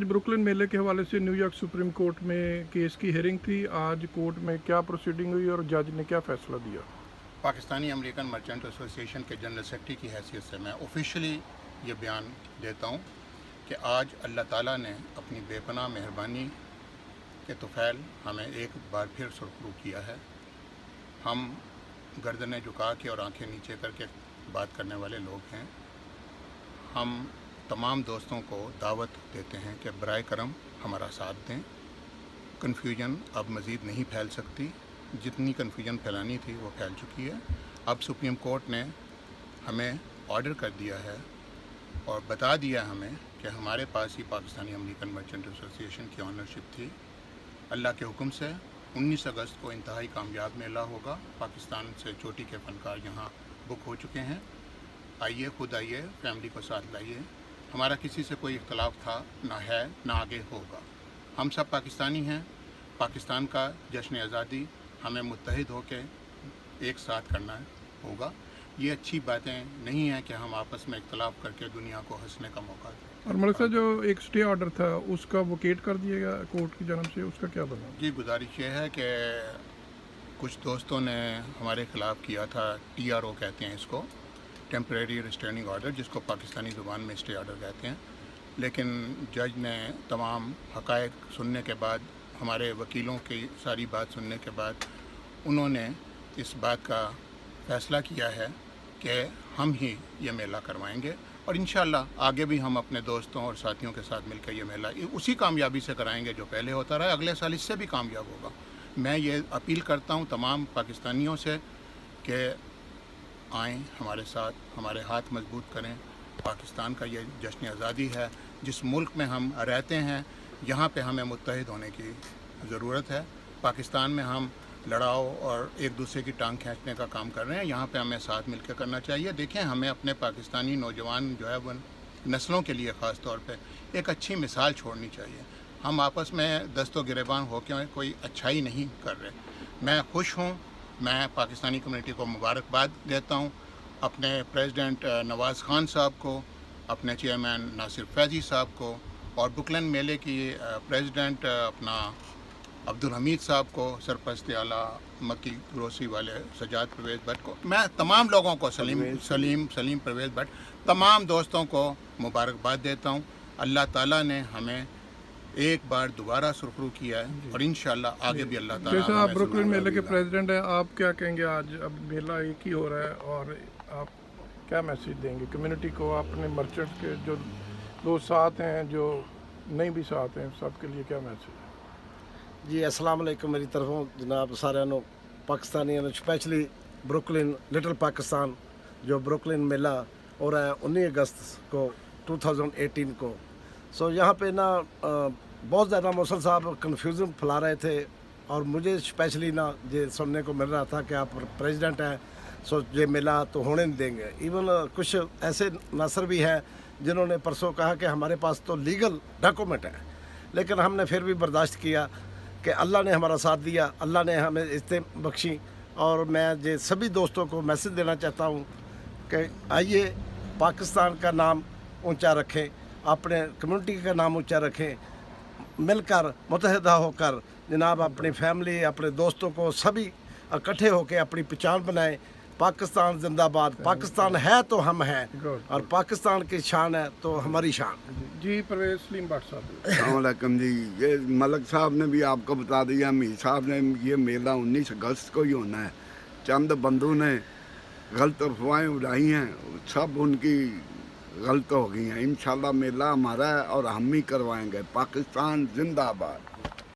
Brooklyn मेले के हवाले से न्यूयॉर्क सुप्रीम कोर्ट में केस की हियरिंग थी। आज कोर्ट में क्या प्रोसीडिंग हुई और जज ने क्या फैसला दिया? पाकिस्तानी अमेरिकन मर्चेंट एसोसिएशन के जनरल सेक्रेटरी की हैसियत से मैं ऑफिशियली ये बयान देता हूँ कि आज अल्लाह ताला ने अपनी बेपनाह मेहरबानी के तोफ़ैल हमें एक बार फिर सुरखरू किया है। हम गर्दनें झुका के और आंखें नीचे करके बात करने वाले लोग हैं। हम तमाम दोस्तों को दावत देते हैं कि बराए करम हमारा साथ दें। कन्फ्यूजन अब मज़ीद नहीं फैल सकती, जितनी कन्फ्यूजन फैलानी थी वो फैल चुकी है। अब सुप्रीम कोर्ट ने हमें ऑर्डर कर दिया है और बता दिया हमें कि हमारे पास ही पाकिस्तानी अमेरिकन मर्चेंट एसोसिएशन की ऑनरशिप थी। अल्लाह के हुक्म से 19 अगस्त को इंतहाई कामयाब मेला होगा। पाकिस्तान से चोटी के फ़नकार यहाँ बुक हो चुके हैं। आइए, खुद आइए, फैमिली को साथ लाइए। हमारा किसी से कोई इख्तलाफ था, ना है, ना आगे होगा। हम सब पाकिस्तानी हैं। पाकिस्तान का जश्न आज़ादी हमें मुत्तहिद होकर एक साथ करना होगा। ये अच्छी बातें नहीं हैं कि हम आपस में इख्तलाफ करके दुनिया को हंसने का मौका दें। और मलिक साहब, जो एक स्टे ऑर्डर था उसका वोकेट कर दिया गया कोर्ट की जानब से, उसका क्या बना? जी, गुजारिश ये है कि कुछ दोस्तों ने हमारे ख़िलाफ़ किया था, TRO कहते हैं इसको, टेम्परेरी रिस्ट्रेनिंग ऑर्डर, जिसको पाकिस्तानी ज़ुबान में स्टे ऑर्डर कहते हैं। लेकिन जज ने तमाम हक़ाइक़ सुनने के बाद, हमारे वकीलों की सारी बात सुनने के बाद, उन्होंने इस बात का फ़ैसला किया है कि हम ही ये मेला करवाएंगे और इंशाअल्लाह आगे भी हम अपने दोस्तों और साथियों के साथ मिलकर ये मेला उसी कामयाबी से कराएंगे जो पहले होता रहा। अगले साल इससे भी कामयाब होगा। मैं ये अपील करता हूँ तमाम पाकिस्तानियों से कि आएँ हमारे साथ, हमारे हाथ मजबूत करें। पाकिस्तान का ये जश्न आज़ादी है, जिस मुल्क में हम रहते हैं, यहाँ पे हमें मुत्तहिद होने की ज़रूरत है। पाकिस्तान में हम लड़ाओ और एक दूसरे की टांग खींचने का काम कर रहे हैं, यहाँ पे हमें साथ मिलकर करना चाहिए। देखें, हमें अपने पाकिस्तानी नौजवान जो है वो नस्लों के लिए ख़ास तौर पे एक अच्छी मिसाल छोड़नी चाहिए। हम आपस में दस्तो गिरेबान होकर कोई अच्छाई नहीं कर रहे। मैं खुश हूँ। मैं पाकिस्तानी कम्युनिटी को मुबारकबाद देता हूँ, अपने प्रेसिडेंट नवाज़ खान साहब को, अपने चेयरमैन नासिर फैज़ी साहब को और ब्रुकलिन मेले की प्रेसिडेंट अपना अब्दुल हमीद साहब को, सरपरस्त आला मक्की ग्रोसरी वाले सजाद परवेज़ भट्ट को, मैं तमाम लोगों को, सलीम परवेज़ भट्ट, तमाम दोस्तों को मुबारकबाद देता हूँ। अल्लाह ताला ने हमें एक बार दोबारा सुरखरू किया है और इंशाअल्लाह आगे भी अल्लाह ताला। जैसा आप ब्रुकलिन मेले के प्रेसिडेंट हैं, आप क्या कहेंगे? आज अब मेला एक ही हो रहा है और आप क्या मैसेज देंगे कम्युनिटी को? अपने मर्चेंट के जो दोस्त साथ हैं, जो नहीं भी साथ हैं, सबके लिए क्या मैसेज है? जी, अस्सलाम वालेकुम। मेरी तरफों जनाब सारे पाकिस्तानियों ने, स्पेशली ब्रुकलिन लिटिल पाकिस्तान जो ब्रुकलिन मेला हो रहा है 19 अगस्त को 2018 को। सो यहाँ पे ना बहुत ज़्यादा मौसल साहब कन्फ्यूज़न फैला रहे थे और मुझे स्पेशली ना ये सुनने को मिल रहा था कि आप प्रेसिडेंट हैं, सो ये मेला तो होने नहीं देंगे। इवन कुछ ऐसे नासर भी हैं जिन्होंने परसों कहा कि हमारे पास तो लीगल डॉक्यूमेंट है, लेकिन हमने फिर भी बर्दाश्त किया कि अल्लाह ने हमारा साथ दिया, अल्लाह ने हमें इज्जत बख्शी। और मैं ये सभी दोस्तों को मैसेज देना चाहता हूँ कि आइए, पाकिस्तान का नाम ऊंचा रखें, अपने कम्युनिटी का नाम ऊंचा रखें, मिलकर मुत्तहिदा होकर जनाब अपनी फैमिली, अपने दोस्तों को सभी इकट्ठे होकर अपनी पहचान बनाएं। पाकिस्तान जिंदाबाद। पाकिस्तान है तो हम हैं और पाकिस्तान की शान है तो हमारी शान। जी, परवेज़ सलीम भट्ट साहब। अस्सलाम वालेकुम जी। ये मलिक साहब ने भी आपको बता दिया, मीर साहब ने, ये मेला 19 अगस्त को ही होना है। चंद बंदों ने गलत अफवाहें उड़ाई हैं, सब उनकी गलत हो गई हैं। इंशाल्लाह मेला हमारा है और हम ही करवाएंगे। पाकिस्तान जिंदाबाद।